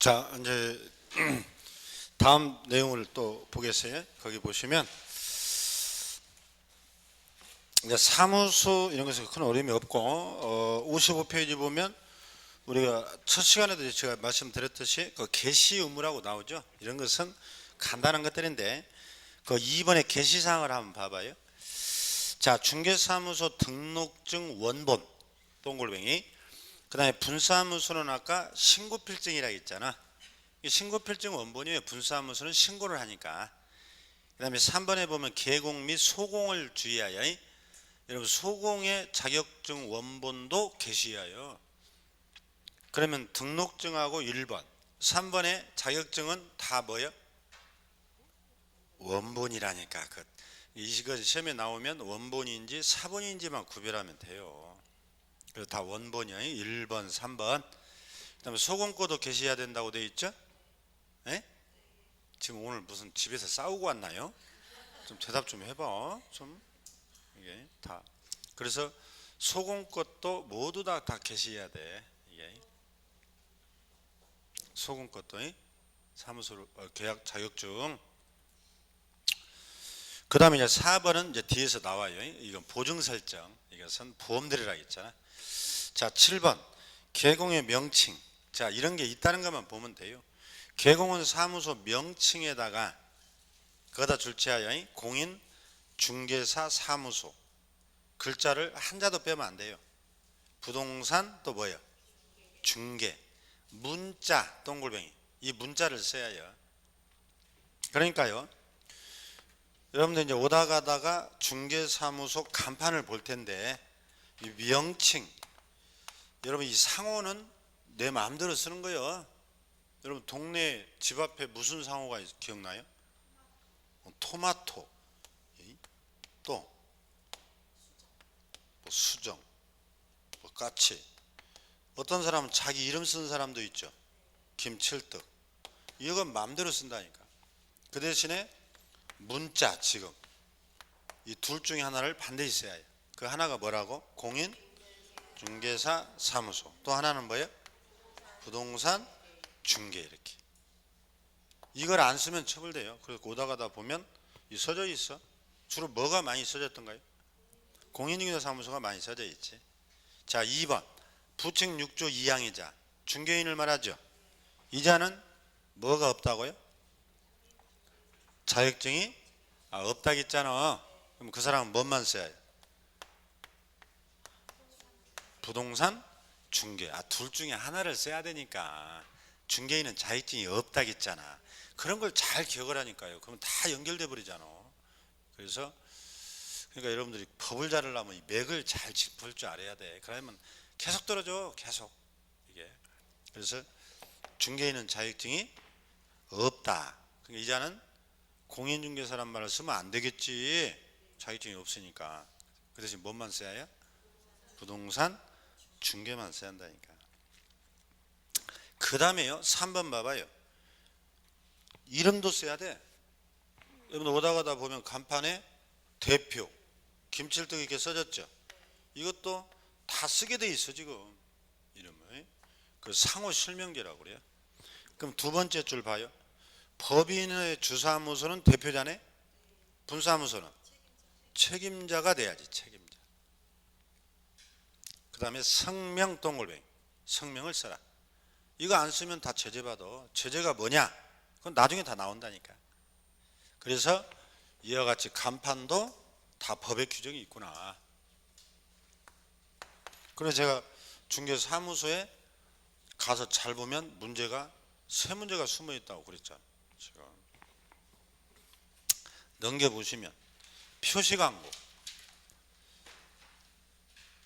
자, 이제 다음 내용을 또 보겠어요. 거기 보시면 이제 사무소 이런 것에 큰 어려움이 없고 55페이지 보면 우리가 첫 시간에도 제가 말씀드렸듯이 그 개시 의무라고 나오죠. 이런 것은 간단한 것들인데 그 2번의 개시사항을 한번 봐봐요. 자, 중개사무소 등록증 원본 동글뱅이, 그 다음에 분사무소는 아까 신고필증이라고 했잖아. 이 신고필증 원본이 왜 분사무소는 신고를 하니까. 그 다음에 3번에 보면 개공 및 소공을 주의하여, 여러분 소공의 자격증 원본도 개시하여. 그러면 등록증하고 1번 3번의 자격증은 다 뭐예요? 원본이라니까. 이거 시험에 나오면 원본인지 사본인지만 구별하면 돼요. 그래서 다 원본이야. 1번 3번. 그 다음에 소공고도 개시해야 된다고 되어 있죠. 에? 지금 오늘 무슨 집에서 싸우고 왔나요? 좀 대답 좀 해봐. 좀 이게 다. 그래서 소공 것도 모두 다 개시해야 돼. 이게 소공 것도 사무소 계약 자격증. 그 다음에 이제 4번은 이제 뒤에서 나와요. 이건 보증 설정. 이것은 보험들이라고 했잖아. 자, 7번 개공의 명칭. 자, 이런 게 있다는 것만 보면 돼요. 개공은 사무소 명칭에다가 거기다 줄치하여 공인 중개사 사무소 글자를 한자도 빼면 안 돼요. 부동산 또 뭐예요? 중개. 문자 동글뱅이. 이 문자를 써야 해요. 그러니까요, 여러분들 이제 오다 가다가 중개사무소 간판을 볼 텐데 이 명칭, 여러분 이 상호는 내 마음대로 쓰는 거예요. 여러분 동네 집 앞에 무슨 상호가 기억나요? 토마토, 또 뭐 수정, 뭐 까치. 어떤 사람은 자기 이름 쓰는 사람도 있죠. 김칠떡. 이건 마음대로 쓴다니까. 그 대신에 문자, 지금 이 둘 중에 하나를 반드시 써야 해요. 그 하나가 뭐라고? 공인 중개사 사무소. 또 하나는 뭐예요? 부동산 중개. 이렇게. 이걸 안 쓰면 처벌돼요. 그래서 오다가다 보면 이 써져 있어. 주로 뭐가 많이 써졌던가요? 공인중개사 사무소가 많이 써져 있지. 자, 2번 부칙 6조 2항이자 중개인을 말하죠. 이자는 뭐가 없다고요? 자격증이 없다겠잖아. 그럼 그 사람은 뭐만 써야 해요? 부동산 중개. 둘 중에 하나를 써야 되니까. 중개인은 자격증이 없다겠잖아. 그런 걸 잘 기억을 하니까요. 그러면 다 연결돼 버리잖아. 그래서 그러니까 여러분들이 법을 잘 알려면 이 맥을 잘 짚을 줄 알아야 돼. 그러면 계속 떨어져. 계속. 이게. 그래서 중개인은 자격증이 없다. 그러니까 이자는 공인중개사란 말을 쓰면 안 되겠지. 자격증이 없으니까. 그 대신 뭐만 써야 해요? 부동산 중개만 써야 한다니까. 그 다음에요, 3번 봐봐요. 이름도 써야 돼. 여러분 오다 가다 보면 간판에 대표 김칠떡 이렇게 써졌죠. 이것도 다 쓰게 돼 있어 지금 이름을. 그 상호 실명제라고 그래요. 그럼 두 번째 줄 봐요. 법인의 주사무소는 대표자네. 분사무소는 책임자가 돼야지. 책임자. 그 다음에 성명 동글뱅이. 성명을 써라. 이거 안 쓰면 다 제재받아. 제재가 뭐냐? 그건 나중에 다 나온다니까. 그래서 이와 같이 간판도 다 법의 규정이 있구나. 그래서 제가 중개사무소에 가서 잘 보면 문제가 세 문제가 숨어 있다고 그랬잖아요. 제가 넘겨보시면 표시광고.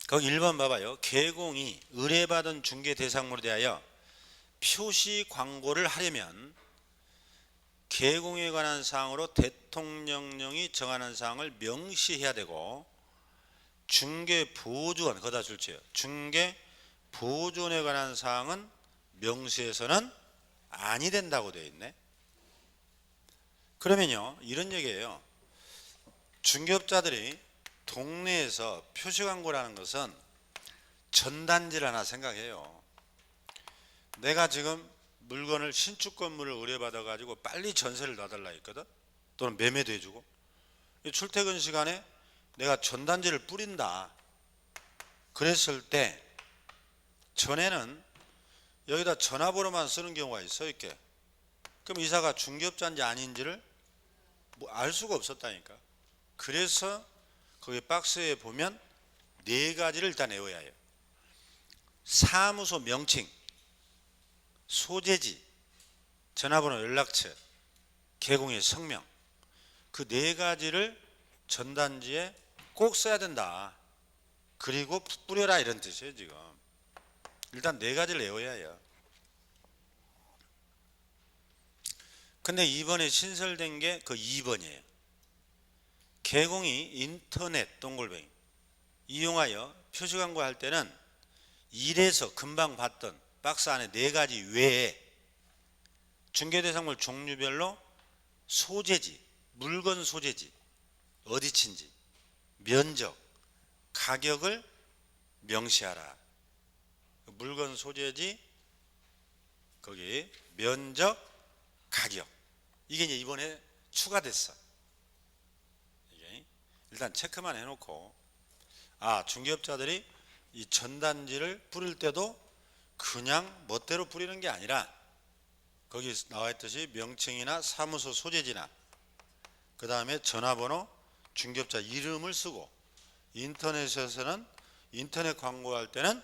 거기 1번 봐봐요. 개공이 의뢰받은 중개 대상물에 대하여 표시 광고를 하려면 개공에 관한 사항으로 대통령령이 정하는 사항을 명시해야 되고, 중개 보조원 거다 줄지요. 중개 보조원에 관한 사항은 명시해서는 아니 된다고 되어 있네. 그러면요, 이런 얘기예요. 중개업자들이 동네에서 표시 광고라는 것은 전단지를 하나 생각해요. 내가 지금 물건을 신축 건물을 의뢰받아 가지고 빨리 전세를 놔달라 했거든. 또는 매매도 해주고. 출퇴근 시간에 내가 전단지를 뿌린다 그랬을 때 전에는 여기다 전화번호만 쓰는 경우가 있어. 이렇게. 그럼 이사가 중개업자인지 아닌지를 뭐 알 수가 없었다니까. 그래서 거기 박스에 보면 네 가지를 일단 외워야 해요. 사무소 명칭, 소재지, 전화번호, 연락처, 개공의 성명, 그 네 가지를 전단지에 꼭 써야 된다. 그리고 뿌려라 이런 뜻이에요. 지금 일단 네 가지를 외워야 해요. 근데 이번에 신설된 게 그 2번이에요. 개공이 인터넷 동글뱅이 이용하여 표시광고 할 때는 1에서 금방 봤던 박스 안에 네 가지 외에 중개대상물 종류별로 소재지, 물건 소재지, 어디친지, 면적, 가격을 명시하라. 물건 소재지, 거기 면적, 가격. 이게 이제 이번에 추가됐어. 이게 일단 체크만 해놓고, 중개업자들이 이 전단지를 뿌릴 때도 그냥 멋대로 뿌리는 게 아니라 거기 나와 있듯이 명칭이나 사무소 소재지나 그 다음에 전화번호, 중개업자 이름을 쓰고, 인터넷에서는 인터넷 광고할 때는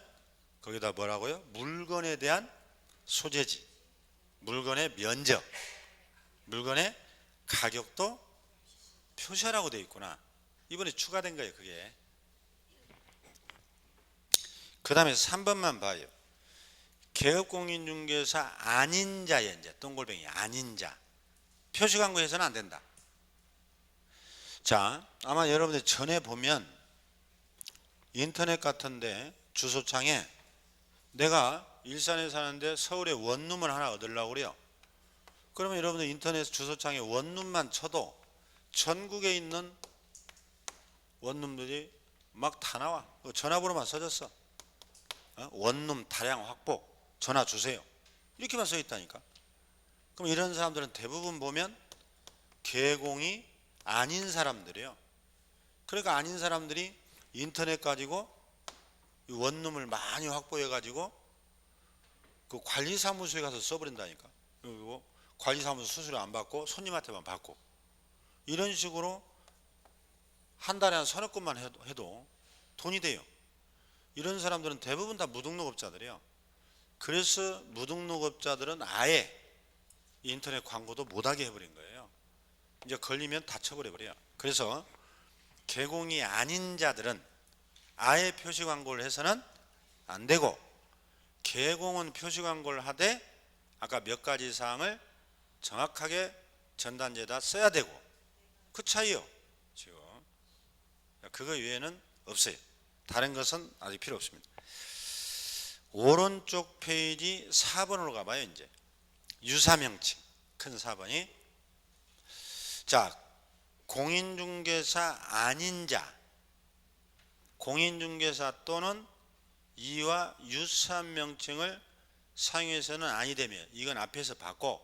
거기다 뭐라고요? 물건에 대한 소재지, 물건의 면적, 물건의 가격도 표시하라고 되어 있구나. 이번에 추가된 거예요. 그게. 그 다음에 3번만 봐요. 개업공인중개사 아닌 자의 이제 동글뱅이 아닌 자 표시광고해서는 안 된다. 자, 아마 여러분들 전에 보면 인터넷 같은데 주소창에 내가 일산에 사는데 서울에 원룸을 하나 얻으려고 그래요. 그러면 여러분들 인터넷 주소창에 원룸만 쳐도 전국에 있는 원룸들이 막 다 나와. 전화번호만 써졌어. 원룸 다량 확보 전화 주세요. 이렇게만 써 있다니까. 그럼 이런 사람들은 대부분 보면 개공이 아닌 사람들이에요. 그러니까 아닌 사람들이 인터넷 가지고 원룸을 많이 확보해 가지고 그 관리사무소에 가서 써버린다니까. 그리고 관리사무소 수수료 안 받고 손님한테만 받고 이런 식으로 한 달에 한 서너 건만 해도 돈이 돼요. 이런 사람들은 대부분 다 무등록업자들이에요. 그래서 무등록업자들은 아예 인터넷 광고도 못하게 해버린 거예요. 이제 걸리면 다 쳐버려요. 그래서 개공이 아닌 자들은 아예 표시 광고를 해서는 안 되고, 개공은 표시 광고를 하되 아까 몇 가지 사항을 정확하게 전단지에다 써야 되고, 그 차이요. 지금 그거 외에는 없어요. 다른 것은 아직 필요 없습니다. 오른쪽 페이지 4번으로 가봐요. 이제 유사명칭 큰 4번이. 자, 공인중개사 아닌 자, 공인중개사 또는 이와 유사한 명칭을 사용해서는 아니 되며, 이건 앞에서 봤고,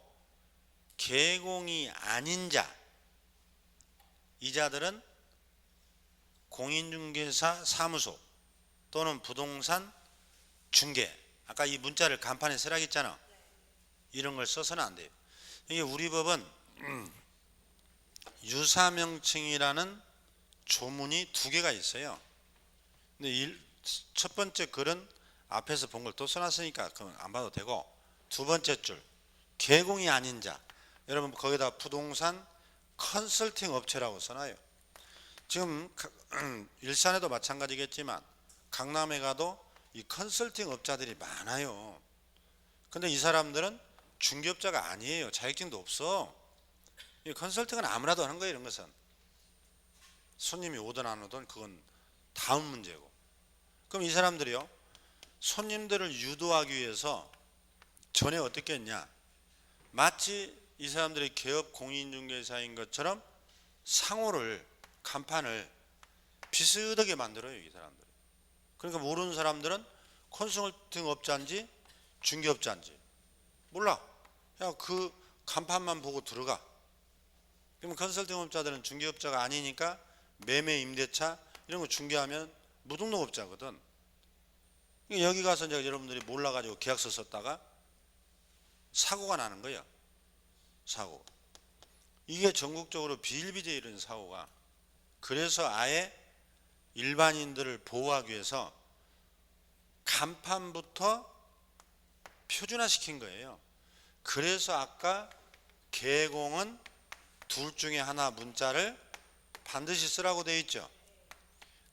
개공이 아닌 자, 이 자들은 공인중개사 사무소 또는 부동산 중개, 아까 이 문자를 간판에 쓰라고 했잖아. 이런 걸 써서는 안 돼요. 이게 우리 법은 유사명칭이라는 조문이 두 개가 있어요. 근데 첫 번째 글은 앞에서 본 걸 또 써놨으니까 그건 안 봐도 되고, 두 번째 줄 개공이 아닌 자, 여러분 거기다 부동산 컨설팅 업체라고 써놔요. 지금 일산에도 마찬가지겠지만 강남에 가도 이 컨설팅 업자들이 많아요. 근데 이 사람들은 중개업자가 아니에요. 자격증도 없어. 이 컨설팅은 아무나도 하는 거예요. 이런 것은 손님이 오든 안 오든 그건 다음 문제고. 그럼 이 사람들이요, 손님들을 유도하기 위해서 전에 어떻게 했냐, 마치 이 사람들이 개업 공인중개사인 것처럼 상호를, 간판을 비슷하게 만들어요. 이 사람들. 그러니까 모르는 사람들은 컨설팅 업자인지 중개업자인지 몰라. 야, 그 간판만 보고 들어가. 그러면 컨설팅 업자들은 중개업자가 아니니까 매매 임대차 이런 거 중개하면 무등록업자거든. 여기 가서 이제 여러분들이 몰라가지고 계약서 썼다가 사고가 나는 거예요. 사고. 이게 전국적으로 비일비재해 이런 사고가. 그래서 아예 일반인들을 보호하기 위해서 간판부터 표준화시킨 거예요. 그래서 아까 개공은 둘 중에 하나 문자를 반드시 쓰라고 되어 있죠.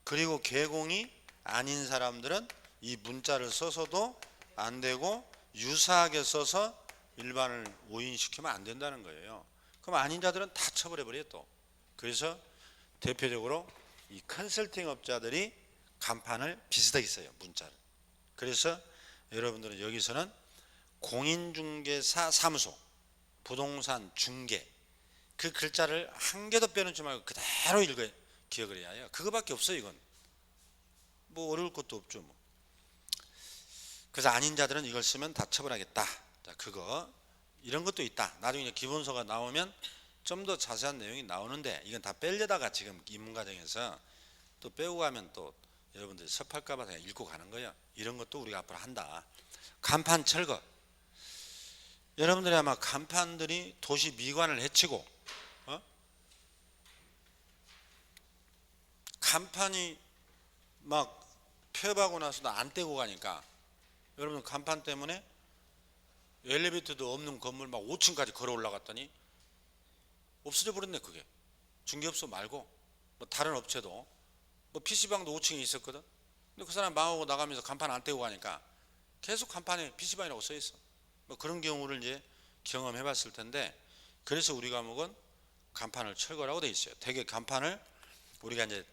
그리고 개공이 아닌 사람들은 이 문자를 써서도 안 되고 유사하게 써서 일반을 오인시키면 안 된다는 거예요. 그럼 아닌 자들은 다 처벌해 버려요 또. 그래서 대표적으로 이 컨설팅 업자들이 간판을 비슷하게 써요, 문자를. 그래서 여러분들은 여기서는 공인중개사 사무소, 부동산 중개, 그 글자를 한 개도 빼놓지 말고 그대로 기억을 해야 해요. 그거밖에 없어요. 이건 뭐 어려울 것도 없죠 뭐. 그래서 아닌 자들은 이걸 쓰면 다 처벌하겠다. 자, 그거 이런 것도 있다. 나중에 기본서가 나오면 좀 더 자세한 내용이 나오는데 이건 다 빼려다가 지금 입문과정에서 또 빼고 가면 또 여러분들이 섭할까봐 그냥 읽고 가는 거예요. 이런 것도 우리가 앞으로 한다. 간판 철거. 여러분들이 아마 간판들이 도시 미관을 해치고 간판이 막 폐업하고 나서도 안 떼고 가니까 여러분 간판 때문에 엘리베이터도 없는 건물 막 5층까지 걸어 올라갔더니 없어져 버렸네. 그게 중개업소 말고 뭐 다른 업체도 뭐 PC방도 5층에 있었거든. 근데 그 사람 망하고 나가면서 간판 안 떼고 가니까 계속 간판에 PC방이라고 써 있어. 뭐 그런 경우를 이제 경험해 봤을 텐데, 그래서 우리 과목은 간판을 철거라고 돼 있어요. 되게 간판을 우리가 이제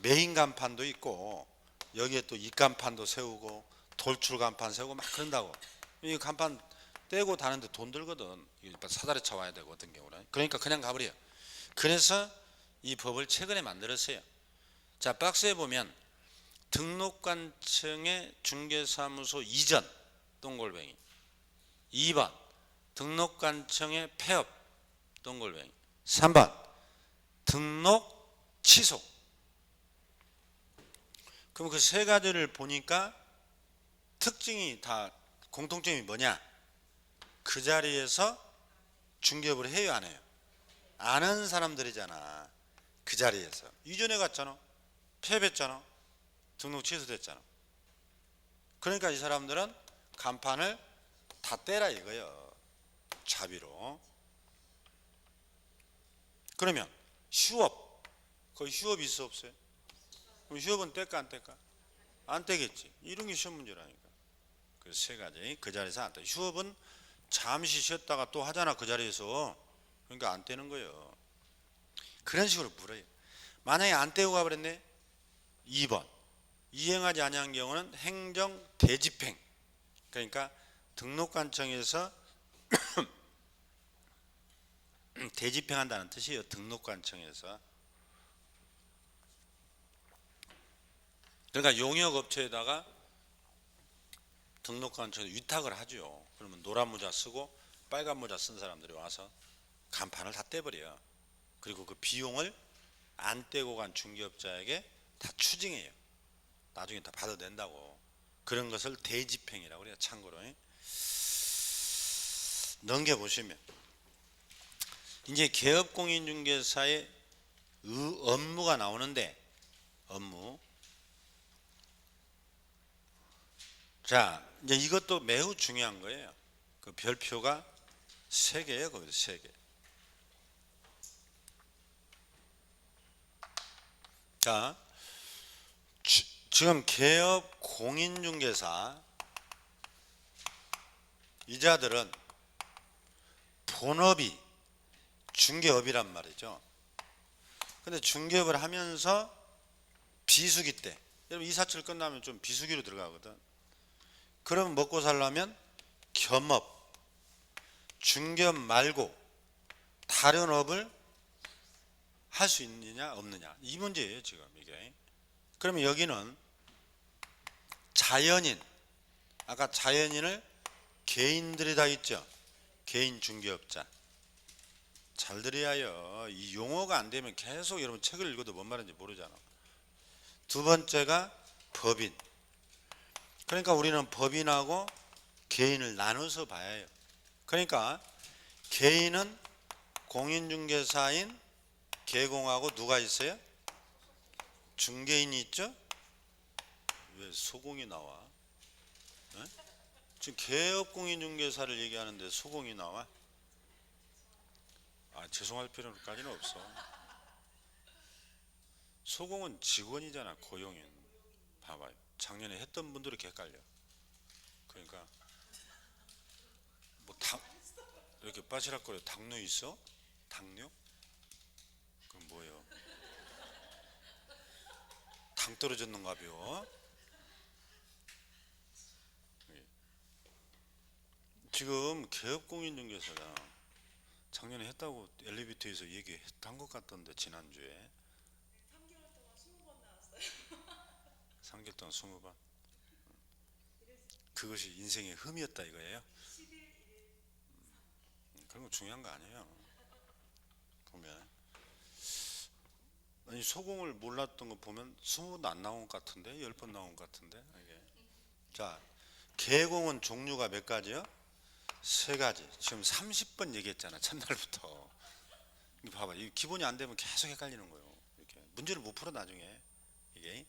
메인 간판도 있고 여기에 또 입간판도 세우고 돌출 간판 세우고 막 그런다고. 이 간판 떼고 다는데 돈 들거든. 사다리 차 와야 되고 어떤 경우는. 그러니까 그냥 가버려요. 그래서 이 법을 최근에 만들었어요. 자, 박스에 보면 등록관청의 중개사무소 이전 동글뱅이, 2번 등록관청의 폐업 동글뱅이, 3번 등록 취소. 그럼 그 세 가지를 보니까 특징이 다 공통점이 뭐냐? 그 자리에서 중개업을 해요, 안 해요? 아는 사람들이잖아. 그 자리에서 이전에 갔잖아, 폐업했잖아, 등록 취소됐잖아. 그러니까 이 사람들은 간판을 다 떼라 이거예요, 자비로. 그러면 휴업, 거기 휴업이 있어 없어요? 그럼 휴업은 뗄까 안 뗄까? 안 떼겠지. 이런 게 시험 문제라니까. 그 세 가지 그 자리에서 안 떼. 휴업은 잠시 쉬었다가 또 하잖아, 그 자리에서. 그러니까 안 떼는 거예요. 그런 식으로 물어요. 만약에 안 떼고 가버렸네, 2번 이행하지 아니한 경우는 행정 대집행. 그러니까 등록관청에서 대집행한다는 뜻이에요. 등록관청에서. 그러니까 용역업체에다가 등록관청에 위탁을 하죠. 그러면 노란 모자 쓰고 빨간 모자 쓴 사람들이 와서 간판을 다 떼버려요. 그리고 그 비용을 안 떼고 간 중개업자에게 다 추징해요. 나중에 다 받아낸다고. 그런 것을 대집행이라고 그래요. 참고로 넘겨보시면 이제 개업공인중개사의 업무가 나오는데, 업무. 자, 이제 이것도 매우 중요한 거예요. 그 별표가 3개예요. 거기서 3개. 자, 지금 개업 공인중개사 이자들은 본업이 중개업이란 말이죠. 근데 중개업을 하면서 비수기 때, 여러분 이사철 끝나면 좀 비수기로 들어가거든. 그럼 먹고 살려면 겸업, 중개업 말고 다른 업을 할 수 있느냐 없느냐, 이 문제예요 지금 이게. 그러면 여기는 자연인, 아까 자연인을 개인들이 다 있죠. 개인 중개업자. 잘 들어야 해요. 이 용어가 안 되면 계속 여러분 책을 읽어도 뭔 말인지 모르잖아. 두 번째가 법인. 그러니까 우리는 법인하고 개인을 나눠서 봐야 해요. 그러니까 개인은 공인중개사인 개공하고 누가 있어요? 중개인이 있죠? 왜 소공이 나와? 네? 지금 개업공인중개사를 얘기하는데 소공이 나와? 죄송할 필요까지는 없어. 소공은 직원이잖아, 고용인. 봐봐요. 작년에 했던 분들이 헷갈려. 그러니까 뭐 이렇게 빠지락거려. 당뇨 있어? 당뇨? 그럼 뭐예요? 당 떨어졌는가벼? 지금 개업공인중개사가 작년에 했다고 엘리베이터에서 얘기한 것 같던데 지난주에 3개월 동안 20번. 그것이 인생의 흠이었다 이거예요. 그런 거 중요한 거 아니에요. 보면 아니 소공을 몰랐던 거 보면 20번도 안 나온 것 같은데 10번 나온 것 같은데 이게. 자, 개공은 종류가 몇 가지요? 3가지. 지금 30번 얘기했잖아 첫날부터. 이거 봐봐, 이 기본이 안 되면 계속 헷갈리는 거예요. 이렇게 문제를 못 풀어 나중에 이게.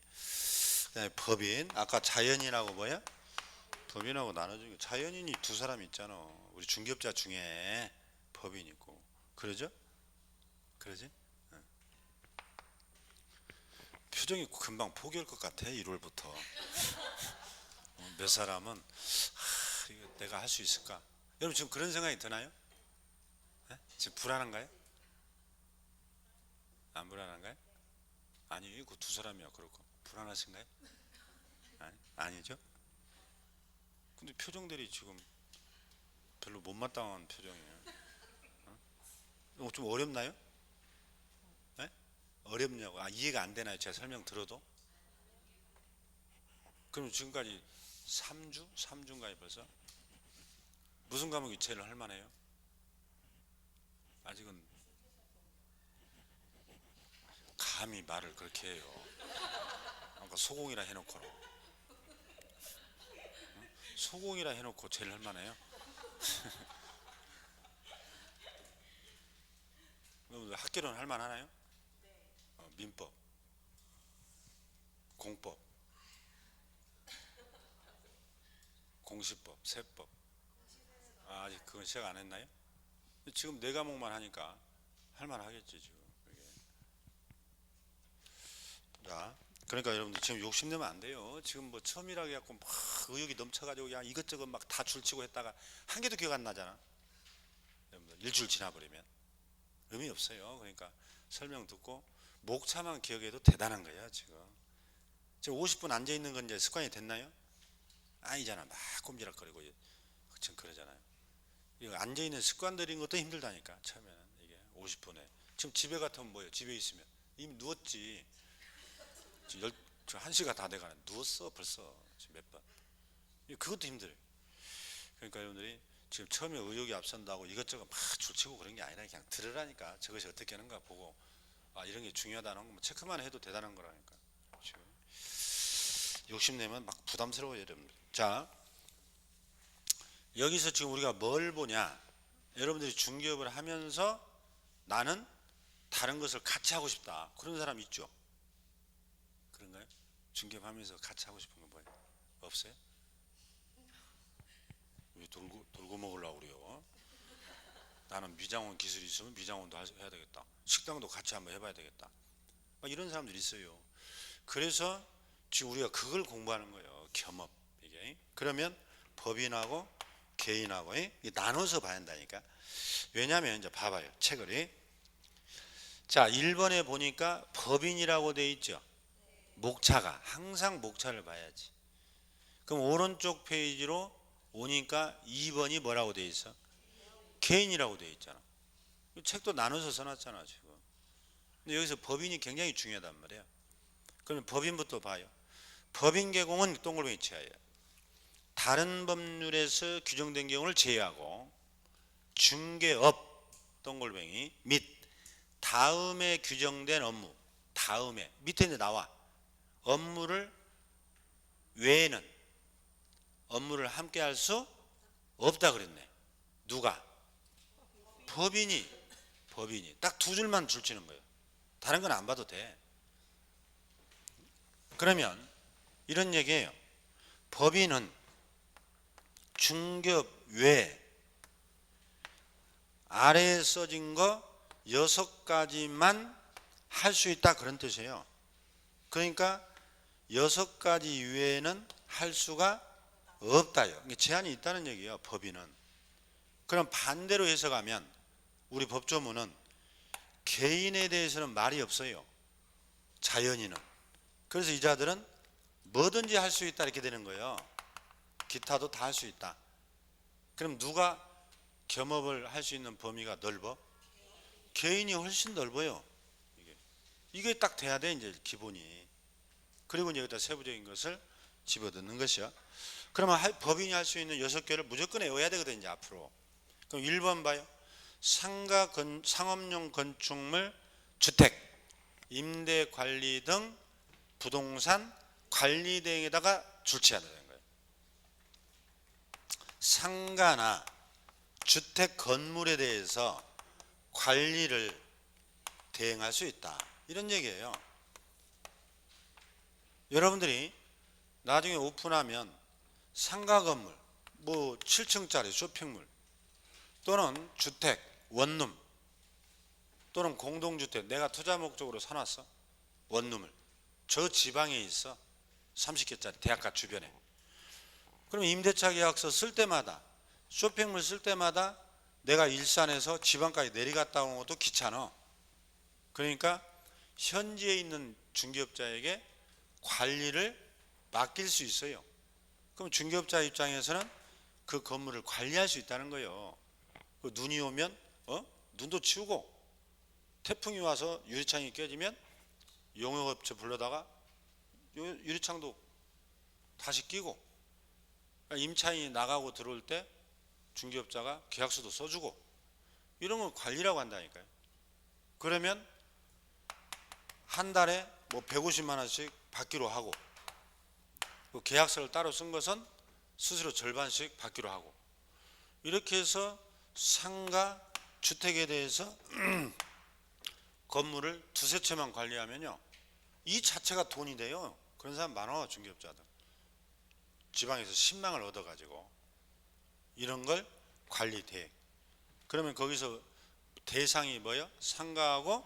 그다음에 법인, 아까 자연인하고 뭐야? 법인하고 나눠주고. 자연인이 2사람 있잖아. 우리 중개업자 중에 법인 있고. 그러죠? 그러지? 표정이 금방 포기할 것 같아. 1월부터 몇 사람은 이거 내가 할 수 있을까? 여러분 지금 그런 생각이 드나요? 네? 지금 불안한가요? 안 불안한가요? 아니, 그 2사람이야. 그렇고 불안하신가요? 아니죠? 근데 표정들이 지금 별로 못마땅한 표정이에요. 좀 어렵나요? 네? 어렵냐고? 이해가 안 되나요? 제가 설명 들어도? 그럼 지금까지 3주? 3주인가요 벌써? 무슨 과목이 제일 할만해요? 아직은. 감히 말을 그렇게 해요. 아까 소공이라 해놓고는. 소공이라 해놓고 제일 할만해요? 학교는 할만하나요? 민법, 공법, 공시법, 세법. 아직 그건 시작 안 했나요? 지금 4과목만 하니까 할만하겠지 지금. 자, 그러니까 여러분들 지금 욕심내면 안 돼요. 지금 뭐 처음이라 해갖고 막 의욕이 넘쳐가지고 그냥 이것저것 막 다 줄치고 했다가 한 개도 기억 안 나잖아. 여러분들 일주일 지나버리면 의미 없어요. 그러니까 설명 듣고 목차만 기억해도 대단한 거야 지금. 지금 50분 앉아 있는 건 이제 습관이 됐나요? 아니잖아. 막 꼼지락거리고 지금 그러잖아요. 이거 앉아 있는 습관 들인 것도 힘들다니까 처음에는. 이게 50분에 지금 집에 같으면 뭐예요? 집에 있으면 이미 누웠지. 지금 1시가 다 돼가는 누웠어 벌써 지금 몇 번. 그것도 힘들어요. 그러니까 여러분들이 지금 처음에 의욕이 앞선다고 이것저것 막 줄치고 그런 게 아니라 그냥 들으라니까. 저것이 어떻게 하는가 보고 이런 게 중요하다는 거 체크만 해도 대단한 거라니까. 지금 욕심내면 막 부담스러워요 여러분들. 자, 여기서 지금 우리가 뭘 보냐? 여러분들이 중개업을 하면서 나는 다른 것을 같이 하고 싶다 그런 사람 있죠? 그런가요? 중개업하면서 같이 하고 싶은 거 뭐예요? 없어요? 왜 돌고 먹으려고 그래요? 나는 미장원 기술이 있으면 미장원도 해야 되겠다. 식당도 같이 한번 해봐야 되겠다. 막 이런 사람들이 있어요. 그래서 지금 우리가 그걸 공부하는 거예요. 겸업. 이게. 그러면 법인하고 개인하고 나눠서 봐야 한다니까. 왜냐하면 이제 봐봐요. 책을. 자, 1번에 보니까 법인이라고 돼 있죠. 목차가. 항상 목차를 봐야지. 그럼 오른쪽 페이지로 오니까 2번이 뭐라고 돼 있어? 개인이라고 돼 있잖아. 책도 나눠서 써놨잖아 지금. 근데 여기서 법인이 굉장히 중요하단 말이야. 그러면 법인부터 봐요. 법인 개공은 동그라미 치하예요. 다른 법률에서 규정된 경우를 제외하고 중개업 동글뱅이 및 다음에 규정된 업무, 다음에 밑에 이제 나와 업무를 외에는 업무를 함께 할 수 없다 그랬네. 누가? 법인이 딱 두 줄만 줄치는 거예요. 다른 건 안 봐도 돼. 그러면 이런 얘기예요. 법인은 중개업 외에 아래에 써진 거 6가지만 할 수 있다 그런 뜻이에요. 그러니까 6가지 이외에는 할 수가 없다요. 제한이 있다는 얘기예요. 법인은. 그럼 반대로 해석하면 우리 법조문은 개인에 대해서는 말이 없어요. 자연인은. 그래서 이 자들은 뭐든지 할 수 있다 이렇게 되는 거예요. 기타도 다 할 수 있다. 그럼 누가 겸업을 할 수 있는 범위가 넓어? 개인이 훨씬 넓어요. 이게 딱 돼야 돼 이제 기본이. 그리고 이제 여기다 세부적인 것을 집어넣는 것이요. 그러면 법인이 할 수 있는 6개를 무조건 외워야 되거든요. 이제 앞으로. 그럼 1번 봐요. 상업용 건축물, 주택, 임대 관리 등 부동산 관리 등에다가 줄치해야 되는 거예요. 상가나 주택 건물에 대해서 관리를 대행할 수 있다. 이런 얘기예요. 여러분들이 나중에 오픈하면 상가 건물, 뭐 7층짜리 쇼핑몰 또는 주택, 원룸 또는 공동주택 내가 투자 목적으로 사놨어. 원룸을. 저 지방에 있어. 30개짜리 대학가 주변에. 그럼 임대차 계약서 쓸 때마다 쇼핑몰 쓸 때마다 내가 일산에서 지방까지 내려갔다 오는 것도 귀찮아. 그러니까 현지에 있는 중개업자에게 관리를 맡길 수 있어요. 그럼 중개업자 입장에서는 그 건물을 관리할 수 있다는 거예요. 눈이 오면 눈도 치우고 태풍이 와서 유리창이 깨지면 용역업체 불러다가 유리창도 다시 끼고 임차인이 나가고 들어올 때 중개업자가 계약서도 써주고 이런 걸 관리라고 한다니까요. 그러면 한 달에 뭐 150만 원씩 받기로 하고 그 계약서를 따로 쓴 것은 스스로 절반씩 받기로 하고 이렇게 해서 상가 주택에 대해서 건물을 두세 채만 관리하면요 이 자체가 돈이 돼요. 그런 사람 많아. 중개업자들 지방에서 신망을 얻어가지고 이런 걸 관리 대행. 그러면 거기서 대상이 뭐예요? 상가하고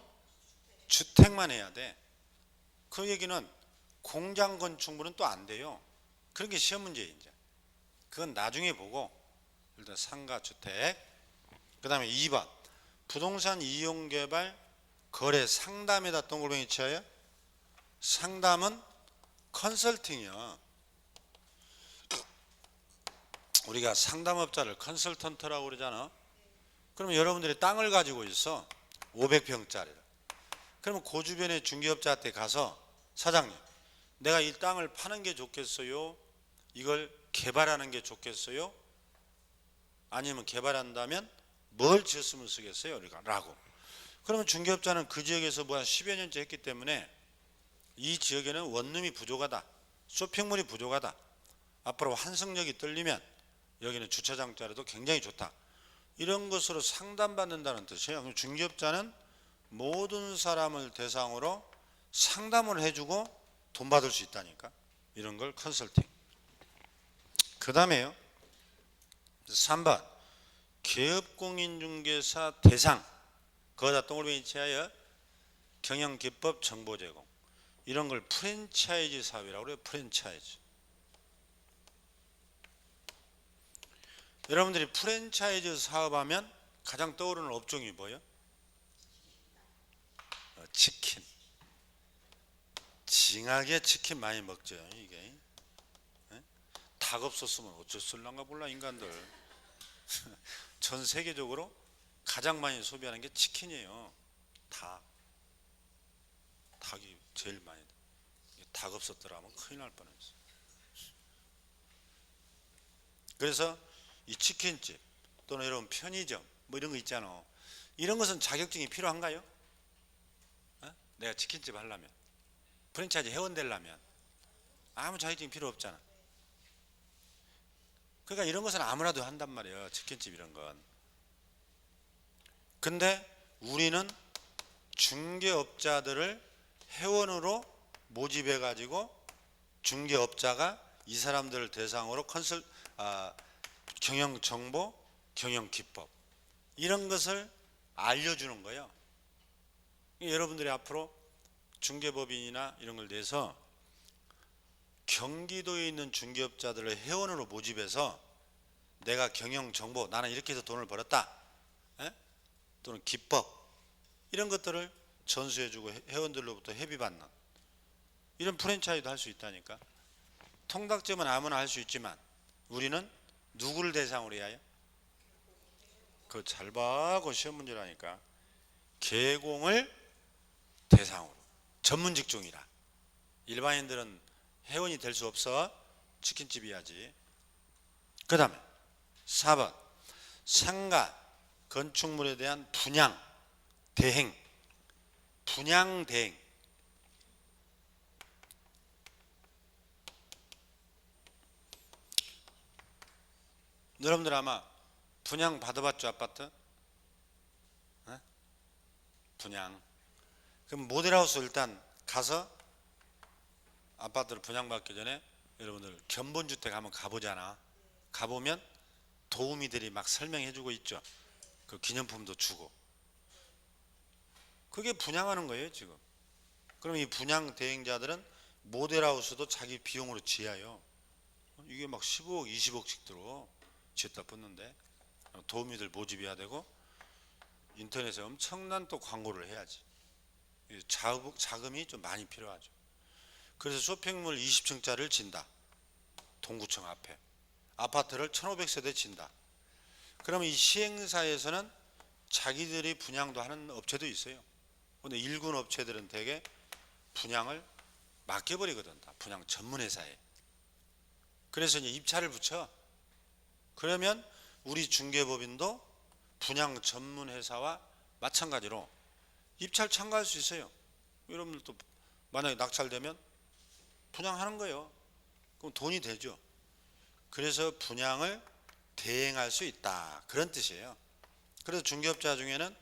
주택만 해야 돼. 그 얘기는 공장 건축물은 또 안 돼요. 그런 게 시험 문제예요. 이제 그건 나중에 보고 일단 상가 주택. 그 다음에 2번 부동산 이용 개발 거래 상담에다 동글뱅이 쳐요. 상담은 컨설팅이요. 우리가 상담업자를 컨설턴트라고 그러잖아. 그러면 여러분들이 땅을 가지고 있어. 500평짜리를. 그러면 그 주변의 중개업자한테 가서 사장님 내가 이 땅을 파는 게 좋겠어요? 이걸 개발하는 게 좋겠어요? 아니면 개발한다면 뭘 지었으면 쓰겠어요? 라고. 그러면 중개업자는 그 지역에서 뭐 한 10여 년째 했기 때문에 이 지역에는 원룸이 부족하다. 쇼핑몰이 부족하다. 앞으로 환승역이 뚫리면 여기는 주차장 자리도 굉장히 좋다. 이런 것으로 상담받는다는 뜻이에요. 그럼 중개업자는 모든 사람을 대상으로 상담을 해주고 돈 받을 수 있다니까. 이런 걸 컨설팅. 그 다음에요 3번 개업공인중개사 대상 거기다 동글뱅이 치하여 경영기법 정보 제공. 이런 걸 프랜차이즈 사업이라고 그래요. 프랜차이즈. 여러분들이 프랜차이즈 사업하면 가장 떠오르는 업종이 뭐예요? 치킨. 징하게 치킨 많이 먹죠. 이게 닭 없었으면 어쩌을란가 몰라 인간들. 전 세계적으로 가장 많이 소비하는 게 치킨이에요. 닭이 제일 많이. 닭 없었더라면 큰일 날 뻔했어. 그래서 이 치킨집 또는 여러분 편의점 뭐 이런 거 있잖아. 이런 것은 자격증이 필요한가요? 어? 내가 치킨집 하려면, 프랜차이즈 회원 되려면 아무 자격증이 필요 없잖아. 그러니까 이런 것은 아무나도 한단 말이에요. 치킨집 이런 건. 근데 우리는 중개업자들을 회원으로 모집해 가지고 중개업자가 이 사람들을 대상으로 경영 정보, 경영 기법 이런 것을 알려주는 거예요. 여러분들이 앞으로 중개법인이나 이런 걸 내서 경기도에 있는 중개업자들을 회원으로 모집해서 내가 경영 정보, 나는 이렇게 해서 돈을 벌었다, 또는 기법 이런 것들을 전수해주고 회원들로부터 회비받는 이런 프랜차이즈도 할 수 있다니까. 통닭점은 아무나 할 수 있지만 우리는 누구를 대상으로 해야 해요? 그거 잘 봐. 그 시험 문제라니까. 계공을 대상으로. 전문 직종이라. 일반인들은 회원이 될 수 없어. 치킨집이야지. 그 다음에 4번 상가 건축물에 대한 분양 대행. 분양 대행. 여러분들 아마 분양 받아봤죠? 아파트? 네? 분양. 그럼 모델하우스 일단 가서 아파트를 분양받기 전에 여러분들 견본주택 한번 가보잖아. 가보면 도우미들이 막 설명해주고 있죠. 그 기념품도 주고. 그게 분양하는 거예요 지금. 그럼 이 분양 대행자들은 모델하우스도 자기 비용으로 지어요. 이게 막 15억 20억씩 들어. 지었다 붙는데 도우미들 모집해야 되고 인터넷에 엄청난 또 광고를 해야지. 자금이 좀 많이 필요하죠. 그래서 쇼핑몰 20층짜리를 진다. 동구청 앞에 아파트를 1500세대 진다. 그러면 이 시행사에서는 자기들이 분양도 하는 업체도 있어요. 근데 일군 업체들은 대개 분양을 맡겨버리거든. 다 분양 전문회사에. 그래서 이제 입찰을 붙여. 그러면 우리 중개법인도 분양 전문회사와 마찬가지로 입찰 참가할 수 있어요. 여러분들도 만약에 낙찰되면 분양하는 거예요. 그럼 돈이 되죠. 그래서 분양을 대행할 수 있다. 그런 뜻이에요. 그래서 중개업자 중에는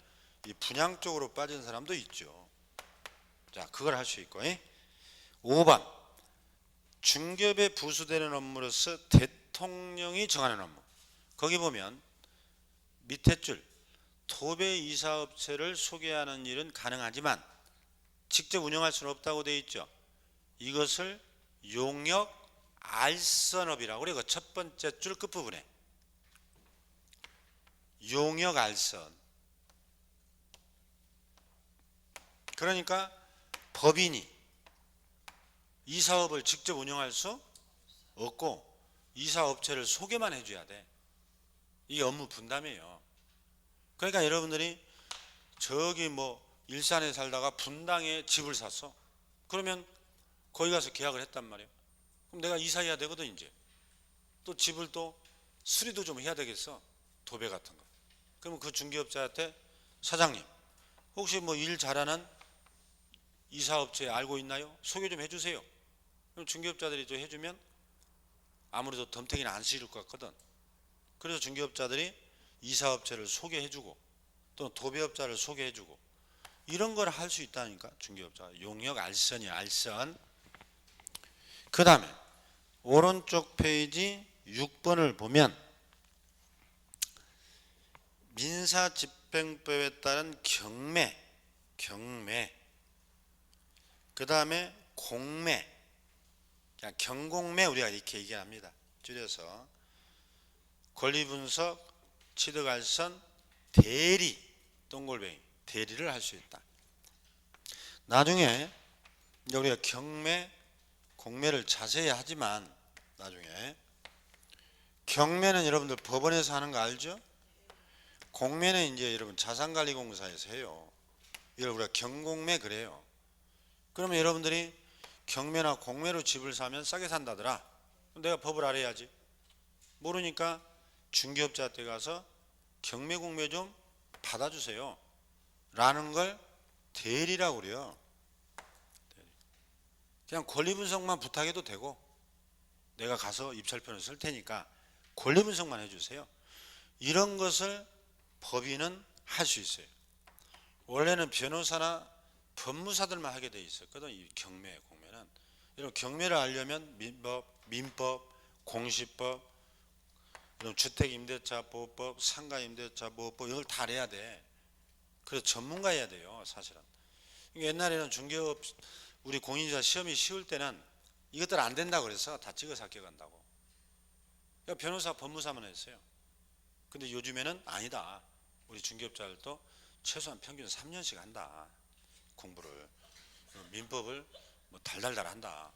이 분양 쪽으로 빠진 사람도 있죠. 자, 그걸 할 수 있고. 5번 중개업에 부수되는 업무로서 대통령이 정하는 업무. 거기 보면 밑에 줄 도배 이사업체를 소개하는 일은 가능하지만 직접 운영할 수는 없다고 되어 있죠. 이것을 용역 알선업이라고 그래요. 첫 번째 줄 끝부분에 용역 알선. 그러니까 법인이 이 사업을 직접 운영할 수 없고 이 사업체를 소개만 해줘야 돼. 이게 업무 분담이에요. 그러니까 여러분들이 저기 뭐 일산에 살다가 분당에 집을 샀어. 그러면 거기 가서 계약을 했단 말이에요. 그럼 내가 이사해야 되거든 이제. 또 집을 또 수리도 좀 해야 되겠어. 도배 같은 거. 그러면 그 중개업자한테 사장님 혹시 뭐 일 잘하는 이사업체 알고 있나요? 소개 좀 해주세요. 그럼 중개업자들이 또 해주면 아무래도 덤탱이는 안 씌울 것 같거든. 그래서 중개업자들이 이사업체를 소개해주고 또 도배업자를 소개해주고 이런 걸 할 수 있다니까. 중개업자 용역 알선이야. 알선. 그 다음에 오른쪽 페이지 6번을 보면 민사집행법에 따른 경매 그 다음에 공매, 그냥 경공매 우리가 이렇게 얘기합니다. 줄여서 권리분석, 취득알선, 대리, 동골뱅이, 대리를 할 수 있다. 나중에 우리가 경매, 공매를 자세히 하지만 나중에 경매는 여러분들 법원에서 하는 거 알죠? 공매는 이제 여러분 자산관리공사에서 해요. 이걸 우리가 경공매 그래요. 그러면 여러분들이 경매나 공매로 집을 사면 싸게 산다더라. 그럼 내가 법을 알아야지. 모르니까 중개업자한테 가서 경매공매 좀 받아주세요 라는 걸 대리라고 그래요. 그냥 권리분석만 부탁해도 되고 내가 가서 입찰표를 쓸 테니까 권리분석만 해주세요. 이런 것을 법인은 할 수 있어요. 원래는 변호사나 법무사들만 하게 돼 있었거든. 이 경매 공매는. 이런 경매를 하려면 민법, 공시법, 이런 주택임대차 보호법, 상가임대차 보호법 이걸 다 알아야 돼. 그래서 전문가여야 돼요, 사실은. 옛날에는 중개업 우리 공인자 시험이 쉬울 때는 이것들 안 된다 그래서 다 찍어서 합격한다고. 그러니까 변호사, 법무사만 했어요. 근데 요즘에는 아니다. 우리 중개업자들도 최소한 평균 3년씩 한다. 공부를. 민법을 뭐 달달달 한다.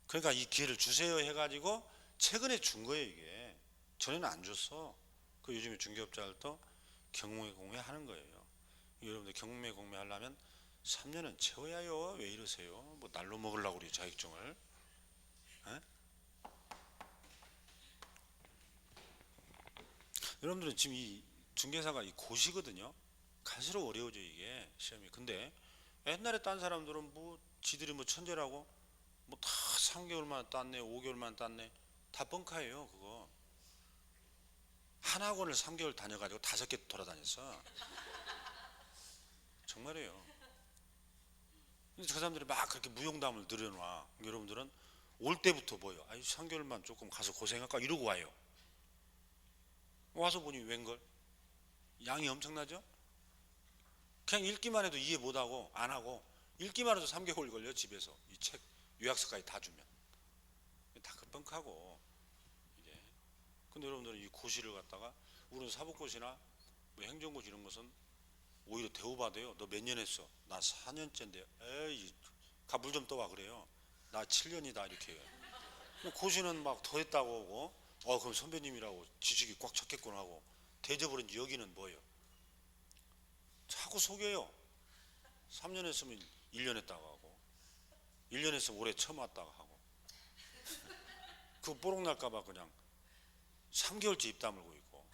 그러니까 이 기회를 주세요 해가지고 최근에 준 거예요, 이게. 전에는 안 줬어. 그 요즘에 중개업자들도 경매 공매 하는 거예요. 여러분들 경매 공매 하려면 3년은 채워야요. 왜 이러세요? 뭐 날로 먹으려고 그래요, 자격증을. 에? 여러분들은 지금 이 중개사가 이 고시거든요. 갈수록 어려워져 이게 시험이. 근데 옛날에 딴 사람들은 뭐 지들이 뭐 천재라고 뭐 다 3개월만 땄네, 5개월만 땄네, 다 뻥카예요 그거. 한 학원을 3개월 다녀가지고 5개 돌아다녔어. 정말이에요. 근데 저 사람들이 막 그렇게 무용담을 들여놔. 여러분들은 올 때부터 뭐요? 아이 3개월만 조금 가서 고생할까 이러고 와요. 와서 보니 웬걸? 양이 엄청나죠? 그냥 읽기만 해도 이해 못하고 안 하고 읽기만 해도 3개월 걸려 집에서 이 책 요약서까지 다 주면 다 급뻥하고 이게. 근데 여러분들은 이 고시를 갖다가 우리는 사법고시나 뭐 행정고시 이런 것은 오히려 대우받아요. 너 몇 년 했어? 나 4년째인데. 에이 가 물 좀 떠와 그래요. 나 7년이다 이렇게. 고시는 막 더 했다고 하고 그럼 선배님이라고 지식이 꽉 찼겠구나 하고 대접을 했는지 여기는 뭐예요? 자꾸 속여요. 3년 했으면 1년 했다고 하고 1년 했으면 올해 처음 왔다고 하고 그 뽀록 날까봐 그냥 3개월째 입 다물고 있고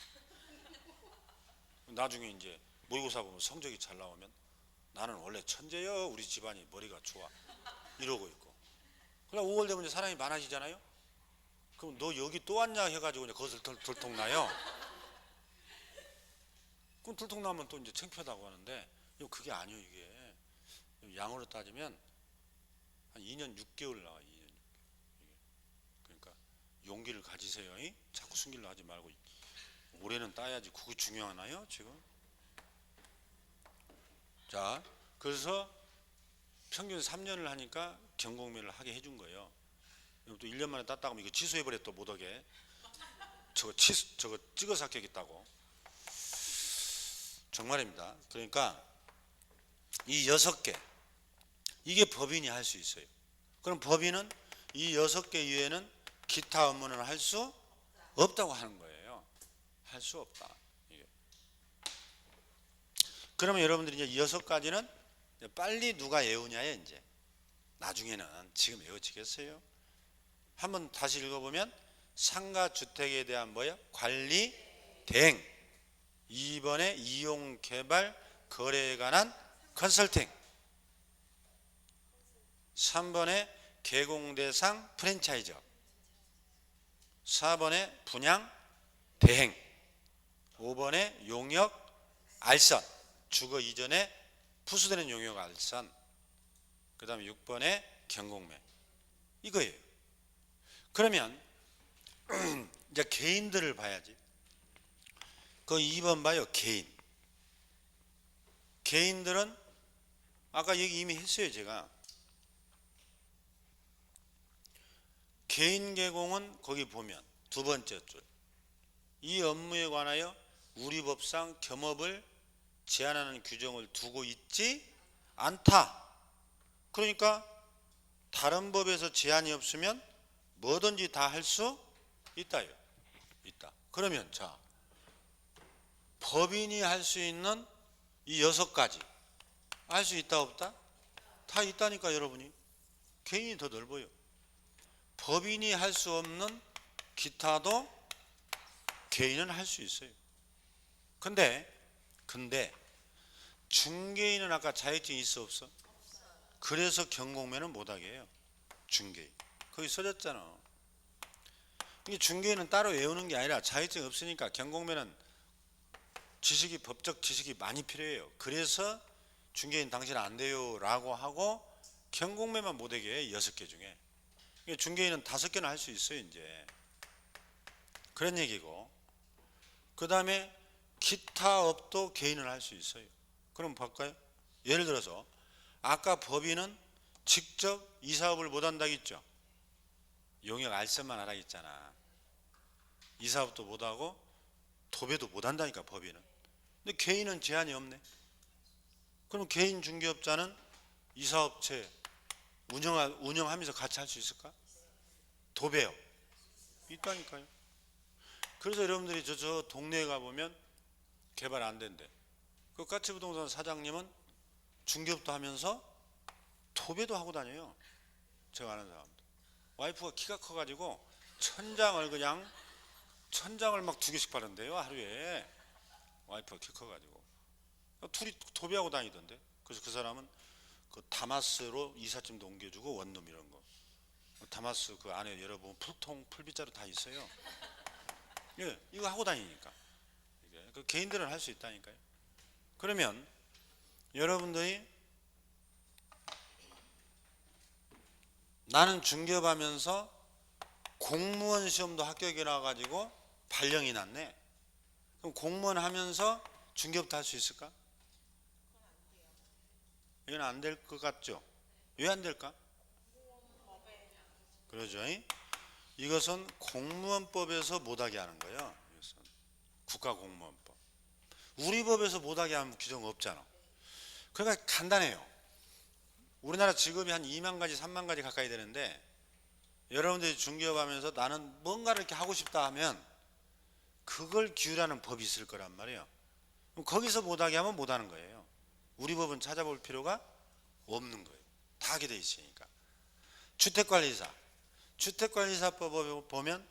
나중에 이제 모의고사 보면 성적이 잘 나오면 나는 원래 천재여 우리 집안이 머리가 좋아 이러고 있고 그냥 5월 되면 이제 사람이 많아지잖아요. 그럼 너 여기 또 왔냐 해가지고 이제 거기서 들통나요. 그럼 들통나면 또 이제 창피하다고 하는데 그게 아니에요. 이게 양으로 따지면 한 2년 6개월 나와. 2년 6개월. 그러니까 용기를 가지세요. 자꾸 숨기려 하지 말고 올해는 따야지. 그게 중요하나요 지금? 자, 그래서 평균 3년을 하니까 경공매를 하게 해준 거예요. 또 1년 만에 땄다고 하면 이거 취소해버려 또 못하게. 저거 찍어서 합격했다고. 정말입니다. 그러니까 이 6개 이게 법인이 할 수 있어요. 그럼 법인은 이 6개 이외에는 기타 업무는 할 수 없다고 하는 거예요. 할 수 없다. 이게. 그러면 여러분들이 이제 6가지는 빨리 누가 외우냐에 이제 나중에는 지금 외워지겠어요? 한번 다시 읽어보면 상가주택에 대한 뭐예요? 관리 대행. 2번에 이용 개발 거래에 관한 컨설팅. 3번에 개공대상 프랜차이저. 4번에 분양 대행. 5번에 용역 알선. 주거 이전에 푸수되는 용역 알선. 그 다음에 6번에 경공매. 이거예요. 그러면 이제 개인들을 봐야지. 그 2번 봐요. 개인. 개인들은 아까 얘기 이미 했어요. 제가 개인 개공은 거기 보면 두 번째 줄. 이 업무에 관하여 우리 법상 겸업을 제한하는 규정을 두고 있지 않다. 그러니까 다른 법에서 제한이 없으면 뭐든지 다 할 수 있다요. 있다. 그러면 자, 법인이 할 수 있는 이 6가지 할 수 있다 없다? 다 있다니까 여러분이. 개인이 더 넓어요. 법인이 할 수 없는 기타도 개인은 할 수 있어요. 근데 중개인은 아까 자격증이 있어 없어? 그래서 경공매는 못하게 해요. 중개인 거기 써졌잖아. 이게 중개인은 따로 외우는 게 아니라 자격증이 없으니까 경공매는 지식이, 법적 지식이 많이 필요해요. 그래서 중개인 당신 안 돼요 라고 하고 경공매만 못하게 해. 6개 중에. 중개인은 5개는 할 수 있어요. 이제 그런 얘기고, 그 다음에 기타 업도 개인은 할 수 있어요. 그럼 볼까요? 예를 들어서 아까 법인은 직접 이사업을 못한다고 했죠. 용역 알선만 하라고 했잖아. 이사업도 못하고 도배도 못한다니까 법인은. 근데 개인은 제한이 없네. 그럼 개인 중개업자는 이사업체 운영하면서 같이 할 수 있을까? 도배업 있다니까요. 그래서 여러분들이 저 동네에 가보면 개발 안 된대. 그 가치부동산 사장님은 중개업도 하면서 도배도 하고 다녀요. 제가 아는 사람도. 와이프가 키가 커가지고 천장을 막 2개씩 바른대요 하루에. 와이프가 키 커가지고 둘이 도배하고 다니던데. 그래서 그 사람은 그 다마스로 이삿짐도 옮겨주고 원룸 이런 거. 다마스 그 안에 열어보면 풀빗자루 다 있어요. 예, 이거 하고 다니니까. 그 개인들은 할 수 있다니까요. 그러면 여러분들이 나는 중개업하면서 공무원 시험도 합격이 나가지고 발령이 났네. 그럼 공무원 하면서 중개업도 할 수 있을까? 이건 안 될 것 같죠? 왜 안 될까? 그러죠. 이것은 공무원법에서 못하게 하는 거예요. 이것은 국가공무원법. 우리 법에서 못하게 하면 규정 없잖아. 그러니까 간단해요. 우리나라 직업이 한 2만 가지 3만 가지 가까이 되는데, 여러분들이 중개업 하면서 나는 뭔가를 이렇게 하고 싶다 하면 그걸 기울하는 법이 있을 거란 말이에요. 그럼 거기서 못하게 하면 못하는 거예요. 우리 법은 찾아볼 필요가 없는 거예요. 다 하게 돼 있으니까. 주택관리사법 보면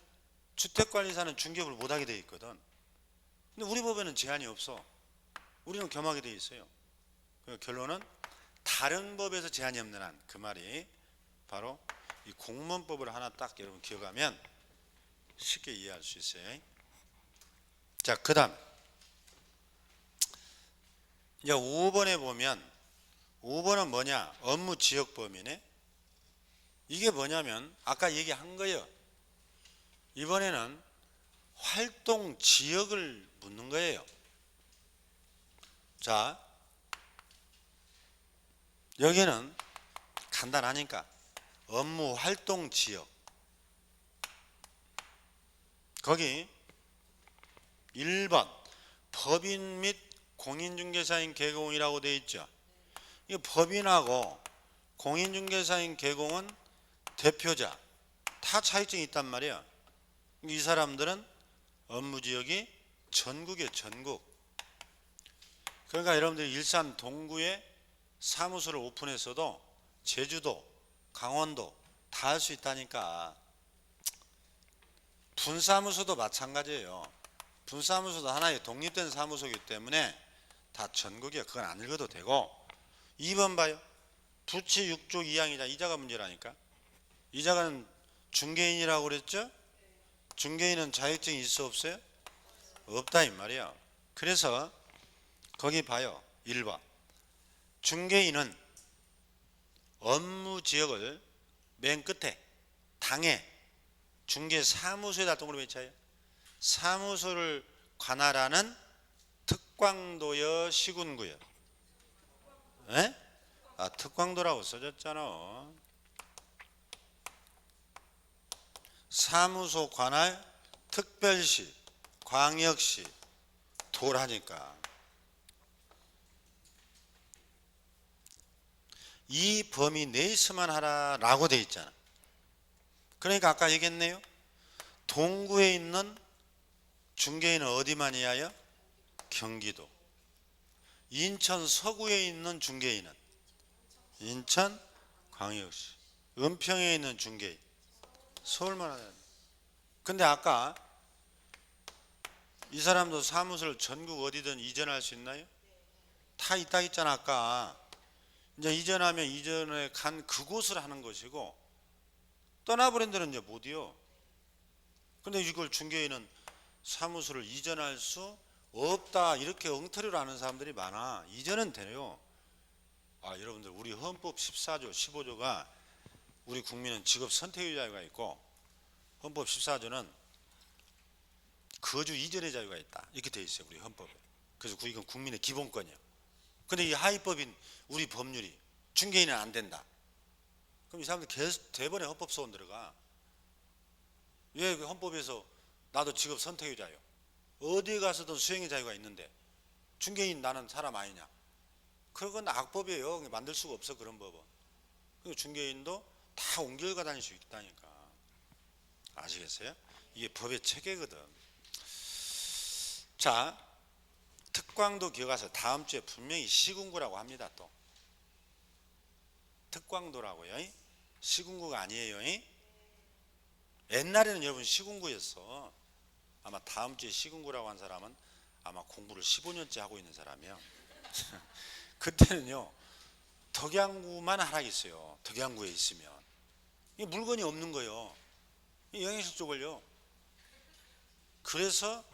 주택관리사는 중개업을 못하게 돼 있거든. 근데 우리 법에는 제한이 없어. 우리는 겸하게 돼 있어요. 결론은 다른 법에서 제한이 없는 한, 그 말이 바로 이 공무원법을 하나 딱 여러분 기억하면 쉽게 이해할 수 있어요. 자, 그 다음 이제 5번에 보면, 5번은 뭐냐? 업무 지역 범위네. 이게 뭐냐면 아까 얘기한 거예요. 이번에는 활동 지역을 묻는 거예요. 자, 여기는 간단하니까 업무 활동 지역, 거기 1번 법인 및 공인중개사인 개공이라고 되어 있죠. 이 법인하고 공인중개사인 개공은 대표자 다 차이점이 있단 말이야. 이 사람들은 업무지역이 전국이에요. 전국. 그러니까 여러분들이 일산 동구에 사무소를 오픈했어도 제주도, 강원도 다 할 수 있다니까. 분사무소도 마찬가지예요. 분사무소도 하나의 독립된 사무소이기 때문에 다 전국이에요. 그건 안 읽어도 되고. 2번 봐요. 부치 6조 2항이자 이자가 문제라니까. 이자가는 중개인이라고 그랬죠? 중개인은 자격증이 있어 없어요? 없다 이 말이야. 그래서 거기 봐요. 1번 중개인은 업무 지역을 맨 끝에 당해 중개사무소에다 동그라미 쳐요. 사무소를 관할하는 특광도여 시군구요. 에? 아, 특광도라고 써졌잖아. 사무소 관할 특별시, 광역시, 도라니까. 이 범위 내에서만 하라라고 돼 있잖아. 그러니까 아까 얘기했네요. 동구에 있는 중개인은 어디만 이하여? 경기도. 인천 서구에 있는 중개인은 인천 광역시. 은평에 있는 중개인 서울만 하는. 근데 아까 이 사람도 사무소를 전국 어디든 이전할 수 있나요? 다 있다 했잖아 아까. 이제 이전하면 이전에 간 그곳을 하는 것이고, 떠나버린 데는 이제 못이요. 근데 이걸 중개인은 사무소를 이전할 수 없다 이렇게 엉터리로 하는 사람들이 많아. 이전은 돼요. 여러분들, 우리 헌법 14조 15조가 우리 국민은 직업 선택의 자유가 있고, 헌법 14조는 거주 이전의 자유가 있다 이렇게 돼 있어요 우리 헌법에. 그래서 이건 국민의 기본권이에요. 근데 이 하위법인 우리 법률이 중개인은 안 된다. 그럼 이 사람들 계속 대번에 헌법소원 들어가. 왜 헌법에서 나도 직업 선택의 자유, 어디에 가서든 수행의 자유가 있는데 중개인 나는 사람 아니냐? 그건 악법이에요. 만들 수가 없어 그런 법은. 그리고 중개인도 다 옮겨가 다닐 수 있다니까. 아시겠어요? 이게 법의 체계거든. 자, 특광도 기억하세요. 다음 주에 분명히 시군구라고 합니다. 또 특광도라고요. 시군구가 아니에요. 옛날에는 여러분 시군구였어. 아마 다음 주에 시군구라고 한 사람은 아마 공부를 15년째 하고 있는 사람이에요. 그때는요 덕양구만 하나 있어요. 덕양구에 있으면 이 물건이 없는 거예요. 영양실 쪽을요. 그래서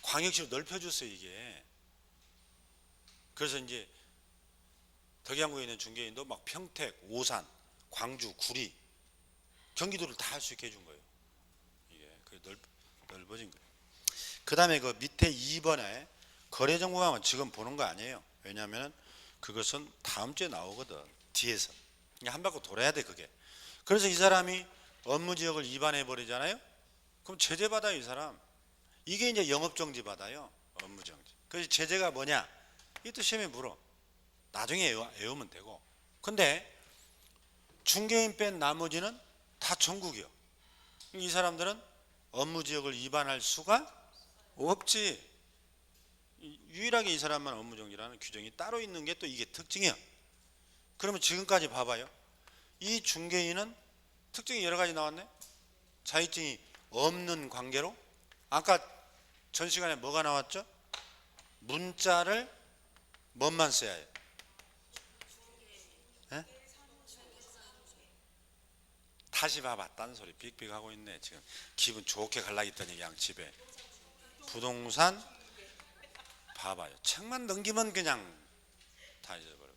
광역시로 넓혀줬어요 이게. 그래서 이제 덕양구에 있는 중개인도 막 평택, 오산, 광주, 구리, 경기도를 다 할 수 있게 해준 거예요. 이게 넓어진 거예요. 그 다음에 그 밑에 2번에 거래정보망은 지금 보는 거 아니에요. 왜냐하면 그것은 다음 주에 나오거든. 뒤에서 한 바퀴 돌아야 돼 그게. 그래서 이 사람이 업무지역을 위반해 버리잖아요. 그럼 제재 받아요 이 사람. 이게 이제 영업정지 받아요. 업무정지. 그래서 제재가 뭐냐? 이것도 시험에 물어. 나중에 외우면 되고. 근데 중개인 뺀 나머지는 다 전국이요. 이 사람들은 업무지역을 위반할 수가 없지. 유일하게 이 사람만 업무정지라는 규정이 따로 있는 게 또 이게 특징이야. 그러면 지금까지 봐봐요. 이 중개인은 특징이 여러 가지 나왔네. 자격증이 없는 관계로, 아까 전 시간에 뭐가 나왔죠? 문자를 뭐만 써야 해요? 네? 다시 봐봐. 딴 소리 삑삑 하고 있네. 지금 기분 좋게 갈라겠더니 그냥 집에. 부동산 봐봐요. 책만 넘기면 그냥 다 잊어버려.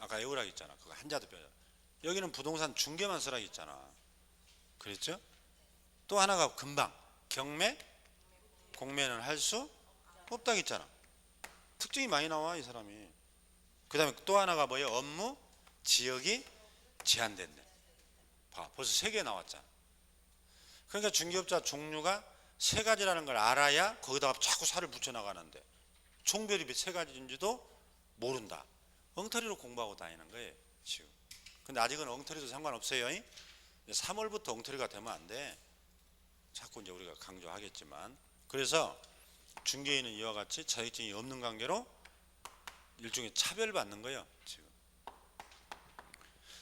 아까 애우락 있잖아. 그거 한자도 빼요. 여기는 부동산 중개만 쓰라 있잖아. 그랬죠? 또 하나가 금방 경매, 공매는 할 수 없다 했잖아. 특징이 많이 나와 이 사람이. 그 다음에 또 하나가 뭐예요? 업무 지역이 제한된대. 봐, 벌써 3개 나왔잖아. 그러니까 중개업자 종류가 3가지라는 걸 알아야 거기다가 자꾸 살을 붙여 나가는데 총별이 3가지인지도 모른다. 엉터리로 공부하고 다니는 거예요 지금. 근데 아직은 엉터리도 상관없어요. 3월부터 엉터리가 되면 안 돼. 자꾸 이제 우리가 강조하겠지만. 그래서 중개인은 이와 같이 자격증이 없는 관계로 일종의 차별받는 거예요 지금.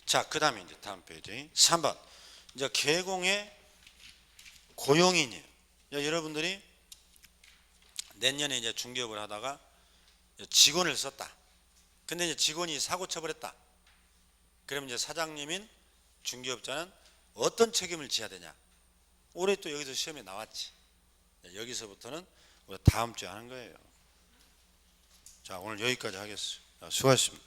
자, 그 다음에 이제 다음 페이지 3번. 이제 개공의 고용인이에요. 여러분들이 내년에 이제 중개업을 하다가 직원을 썼다. 근데 이제 직원이 사고 쳐버렸다. 그러면 이제 사장님인 중개업자는 어떤 책임을 져야 되냐? 올해 또 여기서 시험에 나왔지. 여기서부터는 우리가 다음 주에 하는 거예요. 자, 오늘 여기까지 하겠습니다. 수고하셨습니다.